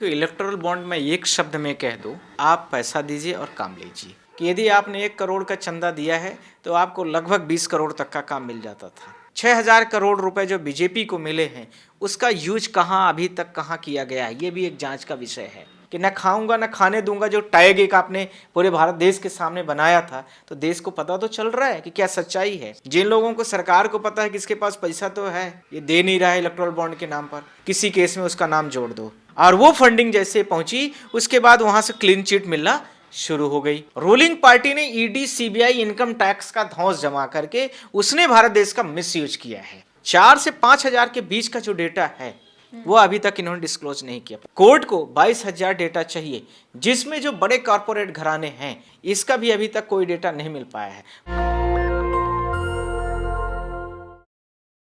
तो electoral bond में एक शब्द में कह दो, आप पैसा दीजिए और काम लीजिए। कि यदि आपने 1 करोड़ का चंदा दिया है तो आपको लगभग 20 करोड़ तक का काम मिल जाता था। 6000 करोड़ रुपए जो बीजेपी को मिले हैं उसका यूज कहाँ अभी तक कहाँ किया गया है, ये भी एक जांच का विषय है। कि न खाऊंगा न खाने दूंगा जो टैग एक आपने पूरे भारत देश के सामने बनाया था, तो देश को पता तो चल रहा है कि क्या सच्चाई है। जिन लोगों को सरकार को पता है कि इसके पास पैसा तो है, ये दे नहीं रहा है इलेक्टोरल बॉन्ड के नाम पर, किसी केस में उसका नाम जोड़ दो। और वो फंडिंग जैसे पहुंची उसके बाद वहां से क्लीन चिट मिलना शुरू हो गई। रूलिंग पार्टी ने ईडी सीबीआई इनकम टैक्स का धौंस जमा करके उसने भारत देश का मिसयूज किया है। 4 से 5,000 के बीच का जो डेटा है वो अभी तक इन्होंने डिस्क्लोज नहीं किया। कोर्ट को 22,000 डेटा चाहिए जिसमें जो बड़े कॉर्पोरेट घराने हैं इसका भी अभी तक कोई डेटा नहीं मिल पाया है।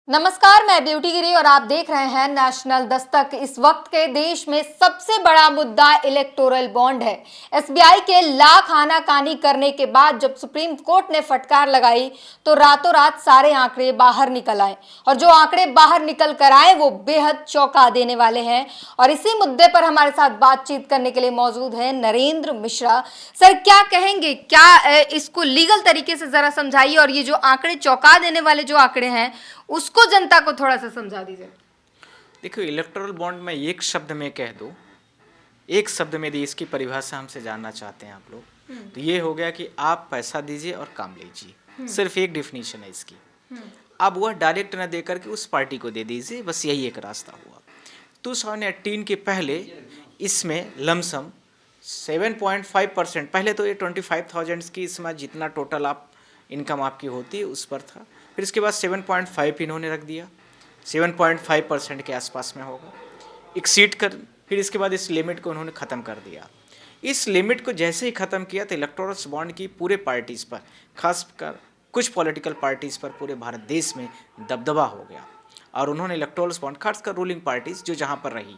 नमस्कार, मैं ब्यूटी गिरी और आप देख रहे हैं नेशनल दस्तक। इस वक्त के देश में सबसे बड़ा मुद्दा इलेक्टोरल बॉन्ड है। एसबीआई के लाख आनाकानी करने के बाद जब सुप्रीम कोर्ट ने फटकार लगाई तो रातों रात सारे आंकड़े बाहर निकल आए और जो आंकड़े बाहर निकल कर आए वो बेहद चौंका देने वाले हैं। और इसी मुद्दे पर हमारे साथ बातचीत करने के लिए मौजूद है नरेंद्र मिश्रा। सर, क्या कहेंगे, क्या इसको लीगल तरीके से जरा समझाइए और ये जो आंकड़े चौंका देने वाले जो आंकड़े हैं उसको जनता को थोड़ा सा समझा दीजिए। देखो, इलेक्टोरल बॉन्ड में एक शब्द में कह दो, एक शब्द में यदि इसकी परिभाषा हमसे जानना चाहते हैं आप लोग, तो ये हो गया कि आप पैसा दीजिए और काम लीजिए। सिर्फ एक डेफिनेशन है इसकी। अब वह डायरेक्ट न दे करके उस पार्टी को दे दीजिए, बस यही एक रास्ता हुआ। 2018 के पहले इसमें लमसम 7.5%, पहले तो ये 25,000 की इसमें जितना टोटल आप इनकम आपकी होती है उस पर था। फिर इसके बाद 7.5 इन्होंने रख दिया, 7.5% के आसपास में होगा एक्सीड कर। फिर इसके बाद इस लिमिट को उन्होंने ख़त्म कर दिया। इस लिमिट को जैसे ही ख़त्म किया तो इलेक्टोरल बॉन्ड की पूरे पार्टीज़ पर, खासकर कुछ पॉलिटिकल पार्टीज़ पर पूरे भारत देश में दबदबा हो गया। और उन्होंने इलेक्टोरल बॉन्ड, खासकर रूलिंग पार्टीज़ जो जहाँ पर रही,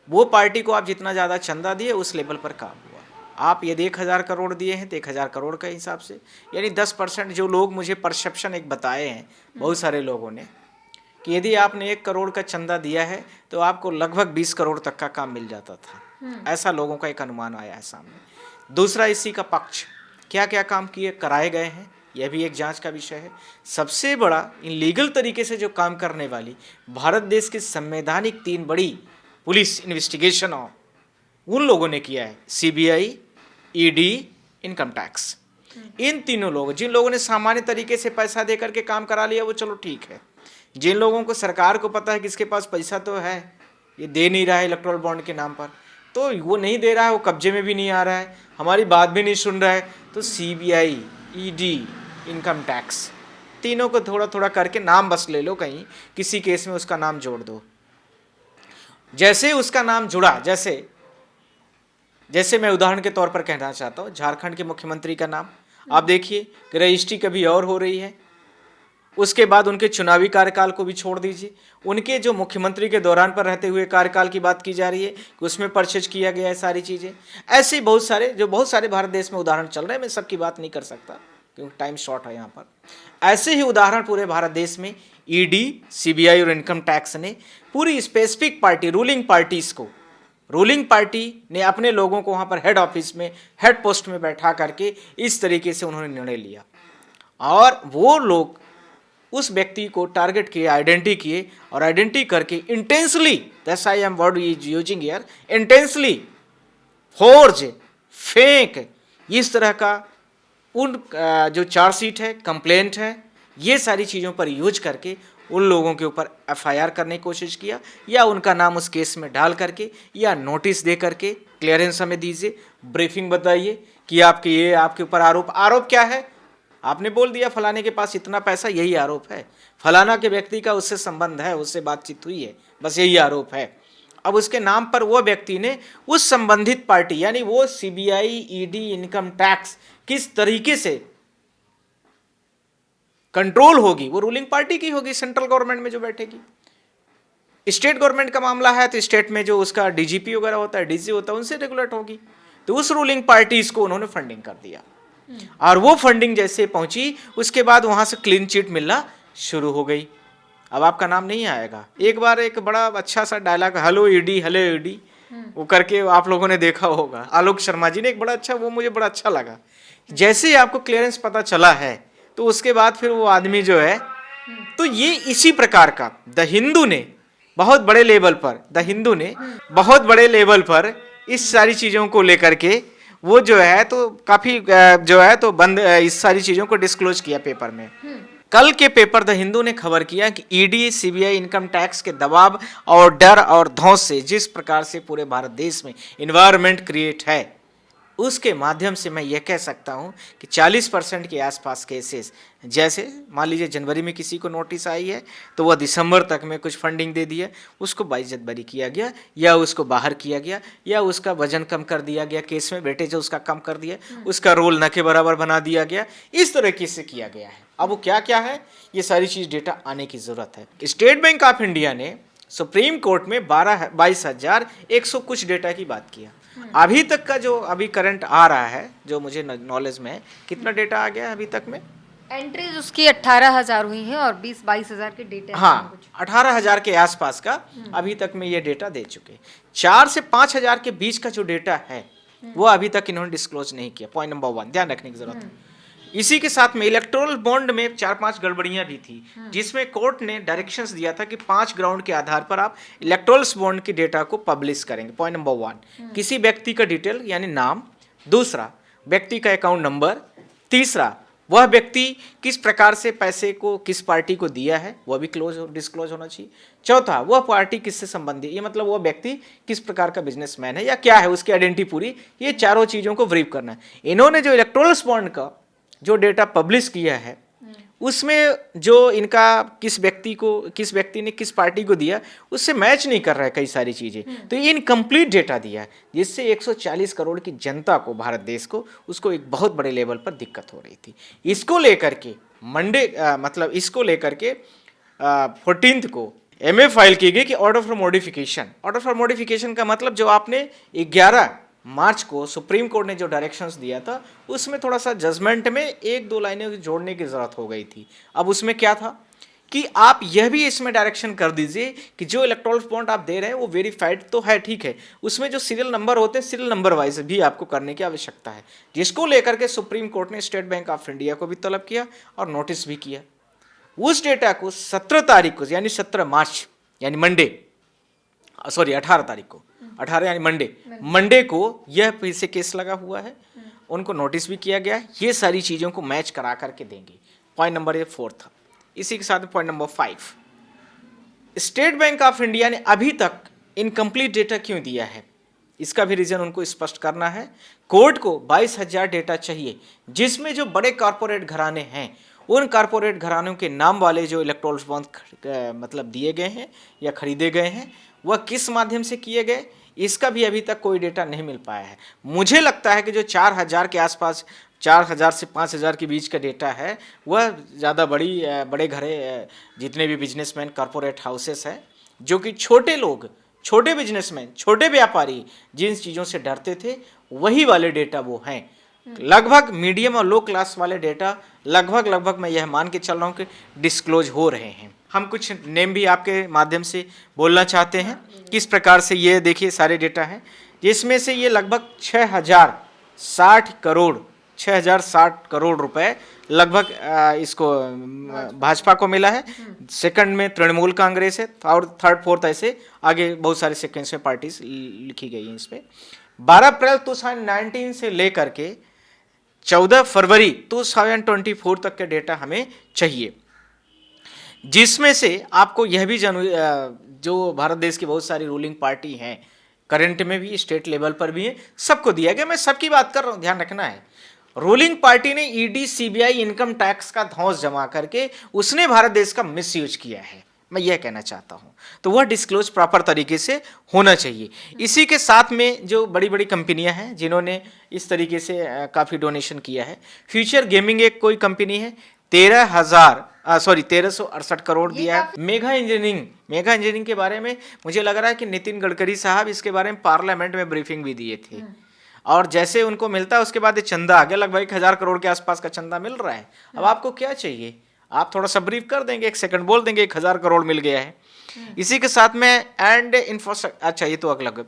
वो पार्टी को आप जितना ज़्यादा चंदा दिए उस लेवल पर काम हुआ। आप यदि 1,000 करोड़ दिए हैं तो 1,000 करोड़ के हिसाब से, यानी 10%। जो लोग मुझे परसेप्शन एक बताए हैं बहुत सारे लोगों ने कि यदि आपने 1 करोड़ का चंदा दिया है तो आपको लगभग 20 करोड़ तक का काम मिल जाता था। ऐसा लोगों का एक अनुमान आया है सामने। दूसरा, इसी का पक्ष, क्या क्या काम किए कराए गए हैं, यह भी एक जांच का विषय है। सबसे बड़ा इलीगल तरीके से जो काम करने वाली भारत देश की संवैधानिक 3 बड़ी पुलिस इन्वेस्टिगेशन उन लोगों ने किया है, सीबीआई, ईडी, इनकम टैक्स। इन तीनों लोगों, जिन लोगों ने सामान्य तरीके से पैसा दे करके काम करा लिया वो चलो ठीक है। जिन लोगों को सरकार को पता है कि इसके पास पैसा तो है, ये दे नहीं रहा है इलेक्टोरल बॉन्ड के नाम पर, तो वो नहीं दे रहा है, वो कब्जे में भी नहीं आ रहा है, हमारी बात भी नहीं सुन रहा है, तो सीबीआई, ईडी, इनकम टैक्स, तीनों को थोड़ा थोड़ा करके नाम बस ले लो, कहीं किसी केस में उसका नाम जोड़ दो। जैसे उसका नाम जुड़ा, जैसे मैं उदाहरण के तौर पर कहना चाहता हूँ, झारखंड के मुख्यमंत्री का नाम आप देखिए कि रजिस्ट्री कभी और हो रही है। उसके बाद उनके चुनावी कार्यकाल को भी छोड़ दीजिए, उनके जो मुख्यमंत्री के दौरान पर रहते हुए कार्यकाल की बात की जा रही है कि उसमें परचेज किया गया है सारी चीज़ें। ऐसे ही बहुत सारे भारत देश में उदाहरण चल रहे हैं। मैं सबकी बात नहीं कर सकता क्योंकि टाइम शॉर्ट है यहाँ पर। ऐसे ही उदाहरण पूरे भारत देश में ईडी, सीबीआई और इनकम टैक्स ने पूरी स्पेसिफिक पार्टी, रूलिंग पार्टी ने अपने लोगों को वहाँ पर हेड ऑफिस में, हेड पोस्ट में बैठा करके इस तरीके से उन्होंने निर्णय लिया। और वो लोग उस व्यक्ति को टारगेट किए, आइडेंटिटी किए, और आइडेंटिटी करके intensely, that's I am word is using here, intensely forge, fake, इस तरह का उन जो चार्जशीट है, कंप्लेंट है, ये सारी चीज़ों पर यूज करके उन लोगों के ऊपर एफआईआर करने की कोशिश किया, या उनका नाम उस केस में डाल करके, या नोटिस दे करके क्लियरेंस हमें दीजिए, ब्रीफिंग बताइए कि आपके ऊपर आरोप क्या है। आपने बोल दिया फलाने के पास इतना पैसा, यही आरोप है, फलाना के व्यक्ति का उससे संबंध है, उससे बातचीत हुई है, बस यही आरोप है। अब उसके नाम पर वो व्यक्ति ने उस संबंधित पार्टी, यानी वो सीबीआई, ईडी, इनकम टैक्स किस तरीके से कंट्रोल होगी, वो रूलिंग पार्टी की होगी, सेंट्रल गवर्नमेंट में जो बैठेगी। स्टेट गवर्नमेंट का मामला है तो स्टेट में जो उसका डीजीपी वगैरह होता है, डीसी होता है, उनसे रेगुलेट होगी। तो उस रूलिंग पार्टीज को उन्होंने फंडिंग कर दिया, और वो फंडिंग जैसे पहुंची उसके बाद वहां से क्लीन चिट मिलना शुरू हो गई। अब आपका नाम नहीं आएगा। एक बार एक बड़ा अच्छा सा dialogue, hello ED, hello ED, वो करके आप लोगों ने देखा होगा। आलोक शर्मा जी ने एक बड़ा अच्छा, वो मुझे बड़ा अच्छा लगा। जैसे ही आपको क्लियरेंस पता चला है तो उसके बाद फिर वो आदमी जो है, तो ये इसी प्रकार का द हिंदू ने बहुत बड़े लेवल पर, द हिंदू ने बहुत बड़े लेवल पर इस सारी चीजों को लेकर के वो जो है तो काफी जो है तो बंद इस सारी चीजों को डिस्क्लोज किया पेपर में। कल के पेपर द हिंदू ने खबर किया कि ईडी सीबीआई इनकम टैक्स के दबाव और डर और धौंस से जिस प्रकार से पूरे भारत देश में इन्वायरमेंट क्रिएट है, उसके माध्यम से मैं यह कह सकता हूं कि 40% के आसपास केसेस, जैसे मान लीजिए जनवरी में किसी को नोटिस आई है तो वह दिसंबर तक में कुछ फंडिंग दे दिया, उसको बाइज्जत बरी किया गया या उसको बाहर किया गया या उसका वजन कम कर दिया गया, केस में बेटे जो उसका कम कर दिया, उसका रोल न के बराबर बना दिया गया, इस तरीके से किया गया है। अब वो क्या क्या है, ये सारी चीज डेटा आने की जरूरत है। स्टेट बैंक ऑफ इंडिया ने सुप्रीम कोर्ट में 22,100 कुछ डेटा की बात किया। अभी तक का जो अभी करंट आ रहा है, जो मुझे नॉलेज में है, कितना डेटा आ गया है अभी तक में? एंट्रीज उसकी 18,000 हुई हैं और 20-22,000 के डेटा हैं हाँ, कुछ। 18,000 के आसपास का अभी तक में ये डेटा दे चुके। 4 से 5,000 के बीच का जो डेटा है वो अभी तक इन्होंने डिस्क्लोज नहीं किया। पॉइंट नंबर 1 ध्यान रखने की जरूरत है। इसी के साथ में इलेक्टोरल बॉन्ड में 4-5 गड़बड़ियां भी थी, जिसमें कोर्ट ने डायरेक्शंस दिया था कि 5 ग्राउंड के आधार पर आप इलेक्टोरल बॉन्ड की डेटा को पब्लिश करेंगे। पॉइंट नंबर 1, किसी व्यक्ति का डिटेल यानी नाम, दूसरा व्यक्ति का अकाउंट नंबर, तीसरा वह व्यक्ति किस प्रकार से पैसे को किस पार्टी को दिया है वह भी डिस्क्लोज होना चाहिए, चौथा वह पार्टी किससे संबंधित, ये मतलब वह व्यक्ति किस प्रकार का बिजनेसमैन है या क्या है, उसकी आइडेंटिटी पूरी, ये चारों चीजों को ब्रीफ करना है। इन्होंने जो इलेक्टोरल बॉन्ड का जो डेटा पब्लिश किया है उसमें जो इनका किस व्यक्ति ने किस पार्टी को दिया उससे मैच नहीं कर रहा है कई सारी चीजें, तो ये इनकम्प्लीट डेटा दिया है, जिससे 140 करोड़ की जनता को, भारत देश को, उसको एक बहुत बड़े लेवल पर दिक्कत हो रही थी। इसको लेकर के इसको लेकर के 14 को एमए फाइल की गई कि ऑर्डर फॉर मॉडिफिकेशन का मतलब जो आपने 11 मार्च को सुप्रीम कोर्ट ने जो डायरेक्शंस दिया था उसमें थोड़ा सा जजमेंट में 1-2 लाइनें जोड़ने की जरूरत हो गई थी। अब उसमें क्या था कि आप यह भी इसमें डायरेक्शन कर दीजिए कि जो इलेक्टोरल बॉन्ड आप दे रहे हैं वो वेरीफाइड तो है, ठीक है, उसमें जो सीरियल नंबर होते हैं सीरियल नंबर वाइज भी आपको करने की आवश्यकता है, जिसको लेकर के सुप्रीम कोर्ट ने स्टेट बैंक ऑफ इंडिया को भी तलब किया और नोटिस भी किया। उस डेटा को 17 तारीख को यानी 17 मार्च यानी मंडे, 18 तारीख को, 18 यानी मंडे को यह फिर से केस लगा हुआ है, उनको नोटिस भी किया गया है, ये सारी चीज़ों को मैच करा करके देंगे। पॉइंट नंबर 4 था। इसी के साथ point number 5, state bank of India ने अभी तक इनकम्प्लीट डेटा क्यों दिया है, इसका भी रीजन उनको स्पष्ट करना है। कोर्ट को 22,000 डेटा चाहिए, जिसमें जो बड़े कॉरपोरेट घराने हैं उन कॉरपोरेट घरानों के नाम वाले जो इलेक्टोरल बॉन्ड मतलब दिए गए हैं या खरीदे गए हैं वह किस माध्यम से किए गए, इसका भी अभी तक कोई डेटा नहीं मिल पाया है। मुझे लगता है कि जो 4,000 के आसपास, 4,000 से 5,000 के बीच का डेटा है वह ज़्यादा बड़े घरे जितने भी बिजनेसमैन, कॉरपोरेट हाउसेस हैं, जो कि छोटे लोग, छोटे बिजनेसमैन, छोटे व्यापारी जिन चीज़ों से डरते थे वही वाले डेटा वो हैं। लगभग मीडियम और लो क्लास वाले डेटा लगभग मैं यह मान के चल रहा हूँ कि डिस्क्लोज हो रहे हैं। हम कुछ नेम भी आपके माध्यम से बोलना चाहते हैं किस प्रकार से ये देखिए सारे डेटा हैं, जिसमें से ये लगभग 6,060 करोड़ रुपए लगभग इसको भाजपा को मिला है, सेकंड में तृणमूल कांग्रेस है और थर्ड फोर्थ ऐसे आगे बहुत सारे सेकेंड्स में पार्टीज लिखी गई हैं। इसमें 12 अप्रैल 2019 से लेकर के 14 फरवरी 2024 तक के डेटा हमें चाहिए, जिसमें से आपको यह भी जो भारत देश की बहुत सारी रूलिंग पार्टी हैं, करंट में भी, स्टेट लेवल पर भी है, सबको दिया गया। मैं सबकी बात कर रहा हूँ, ध्यान रखना है। रूलिंग पार्टी ने ईडी सीबीआई इनकम टैक्स का धौंस जमा करके उसने भारत देश का मिसयूज किया है, मैं यह कहना चाहता हूं, तो वह डिस्क्लोज प्रॉपर तरीके से होना चाहिए। इसी के साथ में जो बड़ी बड़ी कंपनियां हैं जिन्होंने इस तरीके से काफ़ी डोनेशन किया है, फ्यूचर गेमिंग एक कोई कंपनी है, 1368 करोड़ दिया है। मेगा इंजीनियरिंग के बारे में मुझे लग रहा है कि नितिन गडकरी साहब इसके बारे में पार्लियामेंट में ब्रीफिंग भी दिए थे, और जैसे उनको मिलता है उसके बाद ये चंदा आ गया, लगभग 1,000 करोड़ के आसपास का चंदा मिल रहा है। अब आपको क्या चाहिए, आप थोड़ा सा ब्रीफ कर देंगे, 1 सेकंड बोल देंगे 1,000 करोड़ मिल गया है। इसी के साथ में एंड इंफ्रास्ट्रक्चर, अच्छा ये तो अलग,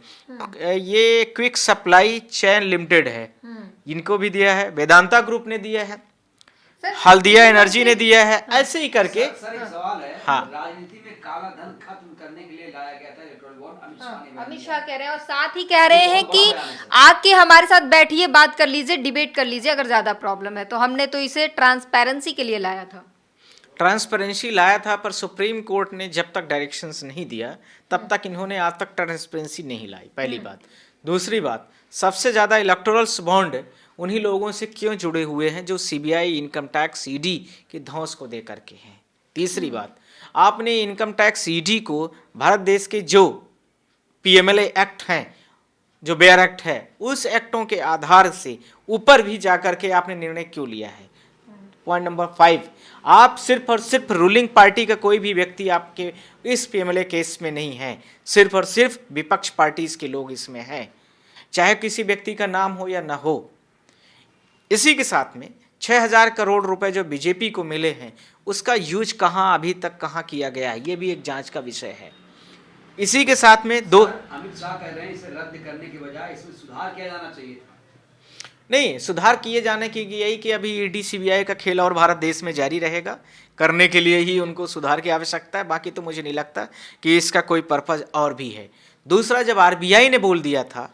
ये क्विक सप्लाई चेन लिमिटेड है, इनको भी दिया है, वेदांता ग्रुप ने दिया है, हल्दिया एनर्जी ने दिया है, ऐसे ही करके। सर एक सवाल है, हाँ। राजनीति में काला धन खत्म करने के लिए लाया गया था इलेक्टोरल बॉन्ड, अमित शाह कह रहे हैं और साथ ही कह रहे हैं कि आके हमारे साथ बैठिए, बात कर लीजिए, डिबेट कर लीजिए अगर ज्यादा प्रॉब्लम है तो। हमने तो इसे ट्रांसपेरेंसी के लिए लाया था। ट्रांसपेरेंसी लाया था, पर सुप्रीम कोर्ट ने जब तक डायरेक्शंस नहीं दिया तब तक इन्होंने आज तक ट्रांसपेरेंसी नहीं लाई, पहली बात। दूसरी बात, सबसे ज़्यादा इलेक्टोरल्स बॉन्ड उन्हीं लोगों से क्यों जुड़े हुए हैं जो सीबीआई, इनकम टैक्स, ईडी के धौंस को दे करके हैं। तीसरी बात, आपने इनकम टैक्स, ईडी को भारत देश के जो पीएमएलए एक्ट हैं, जो बेयर एक्ट है, उस एक्टों के आधार से ऊपर भी जाकर के आपने निर्णय क्यों लिया है। पॉइंट नंबर 5, आप सिर्फ और सिर्फ रूलिंग पार्टी का कोई भी व्यक्ति आपके इस पीएमएलए केस में नहीं है, सिर्फ और सिर्फ विपक्ष पार्टीज के लोग इसमें हैं, चाहे किसी व्यक्ति का नाम हो या ना हो। इसी के साथ में 6000 करोड़ रुपए जो बीजेपी को मिले हैं, उसका यूज कहाँ अभी तक कहाँ किया गया है, ये भी एक जांच का विषय है। इसी के साथ में अमित शाह कह रहे हैं इसे रद्द करने के बजाय इसमें सुधार किया जाना चाहिए था। नहीं, सुधार किए जाने की यही कि अभी ईडी सीबीआई का खेल और भारत देश में जारी रहेगा, करने के लिए ही उनको सुधार की आवश्यकता है। बाकी तो मुझे नहीं लगता कि इसका कोई पर्पज और भी है। दूसरा, जब आरबीआई ने बोल दिया था,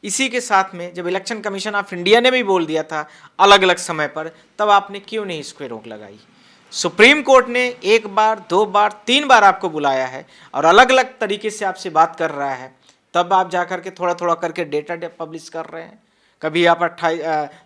इसी के साथ में जब इलेक्शन कमीशन ऑफ इंडिया ने भी बोल दिया था अलग अलग समय पर, तब आपने क्यों नहीं इस पर रोक लगाई। सुप्रीम कोर्ट ने 1 बार, 2 बार, 3 बार आपको बुलाया है और अलग अलग तरीके से आपसे बात कर रहा है, तब आप जाकर के थोड़ा थोड़ा करके डेटा पब्लिश कर रहे हैं। कभी आप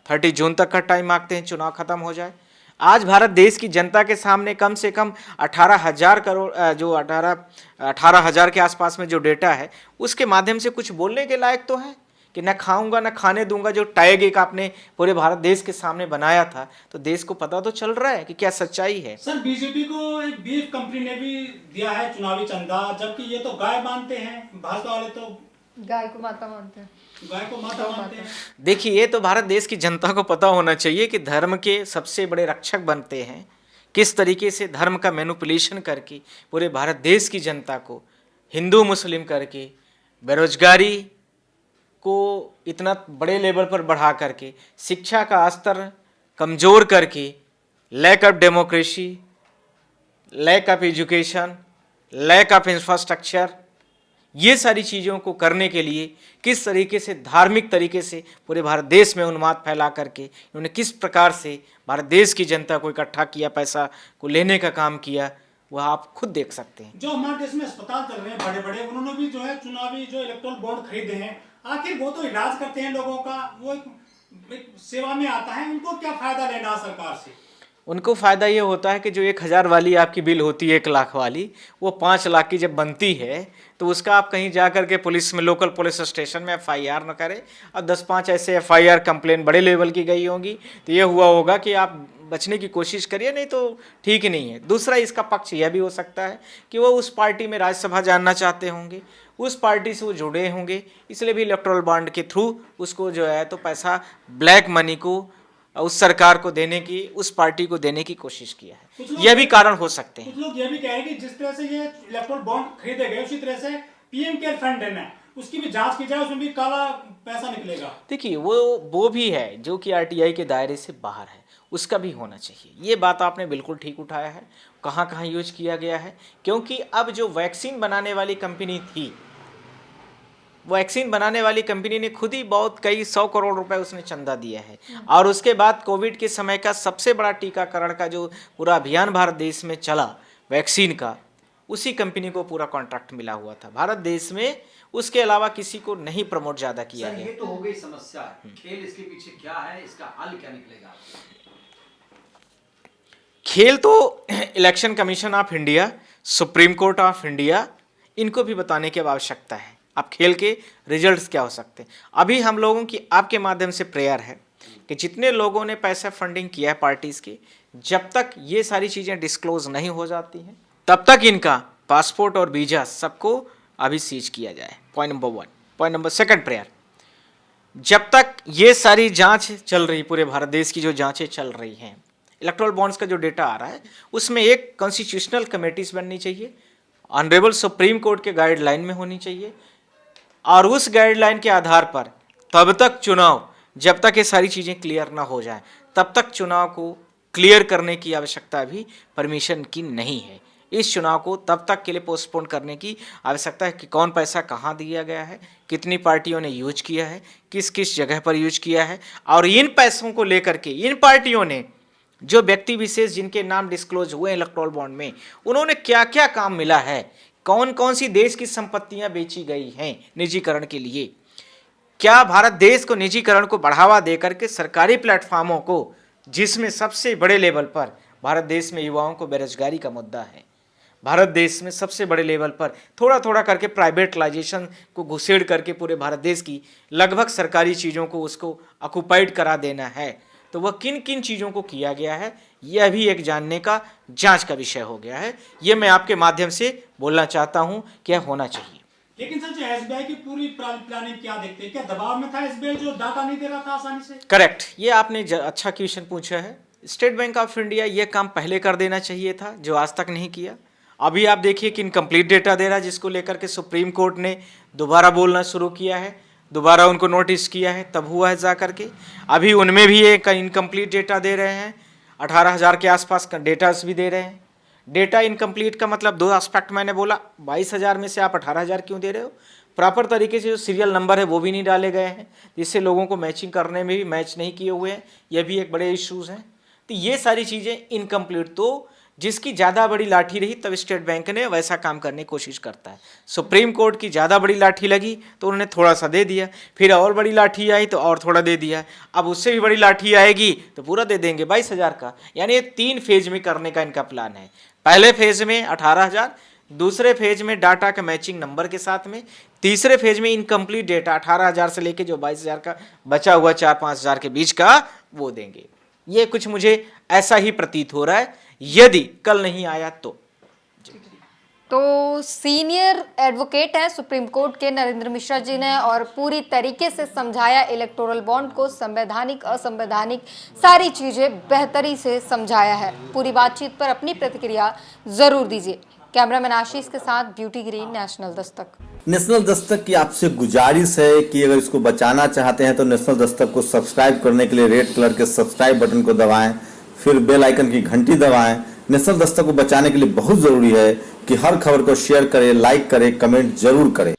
30 जून तक का टाइम मांगते हैं, चुनाव खत्म हो जाए। आज भारत देश की जनता के सामने कम से कम 18,000 करोड़, जो 18,000 के आसपास में जो डेटा है, उसके माध्यम से कुछ बोलने के लायक तो है कि न खाऊंगा न खाने दूंगा, जो टैग एक आपने पूरे भारत देश के सामने बनाया था, तो देश को पता तो चल रहा है कि क्या सच्चाई है। सर, बीजेपी को एक बीफ कंपनी ने भी दिया है चुनावी चंदा, जबकि ये तो गाय मानते हैं, भाजपा वाले तो गाय को माता मानते हैं, गाय को माता मानते हैं। देखिए, ये तो भारत देश की जनता को पता होना चाहिए कि धर्म के सबसे बड़े रक्षक बनते हैं, किस तरीके से धर्म का मैनिपुलेशन करके पूरे भारत देश की जनता को हिंदू मुस्लिम करके, बेरोजगारी को इतना बड़े लेवल पर बढ़ा करके, शिक्षा का स्तर कमज़ोर करके, lack of democracy, lack of education, lack of infrastructure, ये सारी चीज़ों को करने के लिए किस तरीके से धार्मिक तरीके से पूरे भारत देश में उन्माद फैला करके इन्होंने किस प्रकार से भारत देश की जनता को इकट्ठा किया, पैसा को लेने का काम किया, वह आप खुद देख सकते हैं। जो हमारे देश में अस्पताल चल रहे हैं बड़े बड़े, उन्होंने भी जो है चुनावी जो इलेक्टोरल बॉन्ड खरीदे हैं। आखिर वो तो इलाज करते हैं लोगों का, वो एक सेवा में आता है, उनको क्या फायदा लेना सरकार से। उनको फ़ायदा ये होता है कि जो 1000 वाली आपकी बिल होती है, 1 लाख वाली, वो 5 लाख की जब बनती है, तो उसका आप कहीं जा कर के पुलिस में, लोकल पुलिस स्टेशन में FIR न करें और 10-5 ऐसे FIR कंप्लेन बड़े लेवल की गई होंगी, तो ये हुआ होगा कि आप बचने की कोशिश करिए, नहीं तो ठीक नहीं है। दूसरा, इसका पक्ष यह भी हो सकता है कि वो उस पार्टी में राज्यसभा जानना चाहते होंगे, उस पार्टी से वो जुड़े होंगे, इसलिए भी इलेक्टोरल बॉन्ड के थ्रू उसको जो है तो पैसा, ब्लैक मनी को उस सरकार को देने की, उस पार्टी को देने की कोशिश किया है। यह भी कारण हो सकते हैं। कुछ लोग ये भी कह रहे हैं कि जिस तरह से ये इलेक्टोरल बॉन्ड खरीदे गए, उसी तरह से पीएम केयर फंड है, उसकी भी जांच की जाए, उसमें भी काला पैसा निकलेगा। देखिए, वो भी है जो कि RTI के दायरे से बाहर है, उसका भी होना चाहिए। ये बात आपने बिल्कुल ठीक उठाया है, कहाँ कहाँ यूज किया गया है, क्योंकि अब जो वैक्सीन बनाने वाली कंपनी थी, वैक्सीन बनाने वाली कंपनी ने खुद ही बहुत कई 100 करोड़ रुपए उसने चंदा दिया है, और उसके बाद कोविड के समय का सबसे बड़ा टीकाकरण का जो पूरा अभियान भारत देश में चला वैक्सीन का, उसी कंपनी को पूरा कॉन्ट्रैक्ट मिला हुआ था भारत देश में। उसके अलावा किसी को नहीं प्रमोट ज़्यादा किया सर, गया। ये तो हो गई समस्या, खेल इसके पीछे क्या है, इसका हल क्या निकलेगा। खेल तो election commission of India, supreme court of India, इनको भी बताने की आवश्यकता है अब खेल के रिजल्ट्स क्या हो सकते हैं। अभी हम लोगों की आपके माध्यम से प्रेयर है कि जितने लोगों ने पैसा फंडिंग किया है पार्टीज़ की, जब तक ये सारी चीज़ें डिस्क्लोज नहीं हो जाती हैं, तब तक इनका पासपोर्ट और वीज़ा सबको अभी सीज किया जाए। Point number 1। Point number 2 prayer, जब तक ये सारी जांच चल रही, पूरे भारत देश की जो जांचें चल रही हैं, इलेक्टोरल बॉन्ड्स का जो डेटा आ रहा है, उसमें एक कॉन्स्टिट्यूशनल कमेटीज बननी चाहिए ऑनरेबल सुप्रीम कोर्ट के गाइडलाइन में होनी चाहिए, और उस गाइडलाइन के आधार पर तब तक चुनाव, जब तक ये सारी चीज़ें क्लियर ना हो जाएं, तब तक चुनाव को क्लियर करने की आवश्यकता भी परमिशन की नहीं है। इस चुनाव को तब तक के लिए पोस्टपोन करने की आवश्यकता है कि कौन पैसा कहाँ दिया गया है, कितनी पार्टियों ने यूज किया है, किस किस जगह पर यूज किया है, और इन पैसों को लेकर के इन पार्टियों ने, जो व्यक्ति विशेष जिनके नाम डिस्क्लोज हुए इलेक्टोरल बॉन्ड में, उन्होंने क्या क्या काम मिला है, कौन कौन सी देश की संपत्तियां बेची गई हैं निजीकरण के लिए, क्या भारत देश को निजीकरण को बढ़ावा देकर के सरकारी प्लेटफॉर्मों को, जिसमें सबसे बड़े लेवल पर भारत देश में युवाओं को बेरोजगारी का मुद्दा है, भारत देश में सबसे बड़े लेवल पर थोड़ा थोड़ा करके प्राइवेटलाइजेशन को घुसेड़ करके पूरे भारत देश की लगभग सरकारी चीज़ों को उसको ऑक्युपाइड करा देना है, तो वह किन किन चीज़ों को किया गया है, यह भी एक जानने का, जांच का विषय हो गया है। यह मैं आपके माध्यम से बोलना चाहता हूं कि यह होना चाहिए। लेकिन सर, जो एसबीआई की पूरी प्लानिंग क्या देखते हैं, क्या दबाव में था एसबीआई जो डाटा नहीं दे रहा था आसानी से? करेक्ट, ये आपने अच्छा क्वेश्चन पूछा है। स्टेट बैंक ऑफ इंडिया ये काम पहले कर देना चाहिए था, जो आज तक नहीं किया। अभी आप देखिए कि इनकम्प्लीट डेटा दे रहा है, जिसको लेकर के सुप्रीम कोर्ट ने दोबारा बोलना शुरू किया है, दोबारा उनको नोटिस किया है, तब हुआ है जा करके। अभी उनमें भी एक इनकम्प्लीट डेटा दे रहे हैं, 18,000 के आसपास का डेटास भी दे रहे हैं। डेटा इनकम्प्लीट का मतलब दो एस्पेक्ट मैंने बोला, 22,000 में से आप 18,000 क्यों दे रहे हो? प्रॉपर तरीके से जो सीरियल नंबर है वो भी नहीं डाले गए हैं, जिससे लोगों को मैचिंग करने में भी मैच नहीं किए हुए हैं, ये भी एक बड़े इश्यूज़ हैं। तो ये सारी चीज़ें इनकम्प्लीट, तो जिसकी ज़्यादा बड़ी लाठी रही तब स्टेट बैंक ने वैसा काम करने की कोशिश करता है। सुप्रीम कोर्ट की ज़्यादा बड़ी लाठी लगी तो उन्होंने थोड़ा सा दे दिया, फिर और बड़ी लाठी आई तो और थोड़ा दे दिया, अब उससे भी बड़ी लाठी आएगी तो पूरा दे देंगे 22,000 का। यानी ये 3 फेज में करने का इनका प्लान है। पहले फेज में 18,000, दूसरे फेज में डाटा के मैचिंग नंबर के साथ में, तीसरे फेज में इनकम्प्लीट डेटा 18,000 से लेके जो 22,000 का बचा हुआ 4-5,000 के बीच का वो देंगे। ये कुछ मुझे ऐसा ही प्रतीत हो रहा है, यदि कल नहीं आया तो सीनियर एडवोकेट हैं सुप्रीम कोर्ट के नरेंद्र मिश्रा जी ने, और पूरी तरीके से समझाया इलेक्टोरल बॉन्ड को, संवैधानिक असंवैधानिक सारी चीजें बेहतरी से समझाया है। पूरी बातचीत पर अपनी प्रतिक्रिया जरूर दीजिए। कैमरामैन आशीष के साथ beauty green, national Dastak. National Dastak की आपसे गुजारिश है कि अगर इसको बचाना चाहते हैं तो नेशनल दस्तक को सब्सक्राइब करने के लिए रेड कलर के सब्सक्राइब बटन को दबाएं, फिर बेल आइकन की घंटी दबाएं। नेशनल दस्तक को बचाने के लिए बहुत जरूरी है कि हर खबर को शेयर करें, लाइक करें, कमेंट जरूर करें।